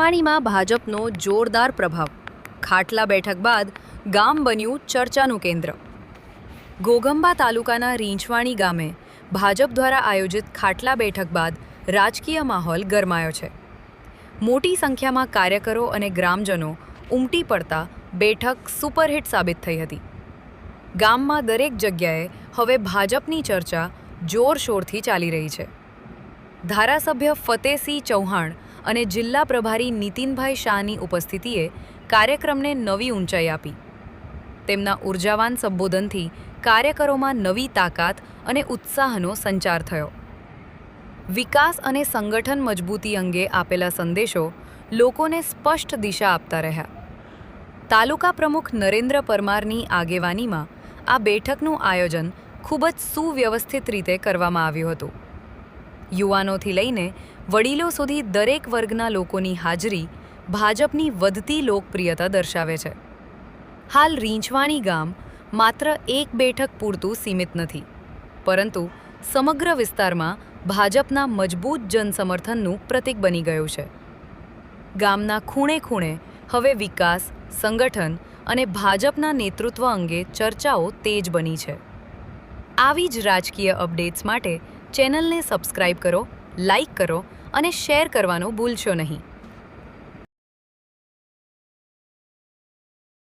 રીંછવાણીમાં ભાજપનો જોરદાર પ્રભાવ. ખાટલા બેઠક બાદ ગામ બન્યું ચર્ચાનું કેન્દ્ર. ઘોઘંબા તાલુકાના રીંછવાણી ગામે ભાજપ દ્વારા આયોજિત ખાટલા બેઠક બાદ રાજકીય માહોલ ગરમાયો છે. મોટી સંખ્યામાં કાર્યકરો અને ગ્રામજનો ઉમટી પડતા બેઠક સુપરહિટ સાબિત થઈ હતી. ગામમાં દરેક જગ્યાએ હવે ભાજપની ચર્ચા જોરશોરથી ચાલી રહી છે. ધારાસભ્ય ફતેહસિંહ ચૌહાણ અને જિલ્લા પ્રભારી નીતિનભાઈ શાહની ઉપસ્થિતિએ કાર્યક્રમને નવી ઊંચાઈ આપી. તેમના ઉર્જાવાન સંબોધનથી કાર્યકરોમાં નવી તાકાત અને ઉત્સાહનો સંચાર થયો. વિકાસ અને સંગઠન મજબૂતી અંગે આપેલા સંદેશો લોકોને સ્પષ્ટ દિશા આપતા રહ્યા. તાલુકા પ્રમુખ નરેન્દ્ર પરમારની આગેવાનીમાં આ બેઠકનું આયોજન ખૂબ જ સુવ્યવસ્થિત રીતે કરવામાં આવ્યું હતું. યુવાનોથી લઈને વડીલો સુધી દરેક વર્ગના લોકોની હાજરી ભાજપની વધતી લોકપ્રિયતા દર્શાવે છે. હાલ રીંછવાણી ગામ માત્ર એક બેઠક પૂરતું સીમિત નથી, પરંતુ સમગ્ર વિસ્તારમાં ભાજપના મજબૂત જનસમર્થનનું પ્રતીક બની ગયું છે. ગામના ખૂણે ખૂણે હવે વિકાસ, સંગઠન અને ભાજપના નેતૃત્વ અંગે ચર્ચાઓ તેજ બની છે. આવી જ રાજકીય અપડેટ્સ માટે ચેનલને સબસ્ક્રાઇબ કરો, લાઇક કરો અને શેર કરવાનું ભૂલશો નહીં.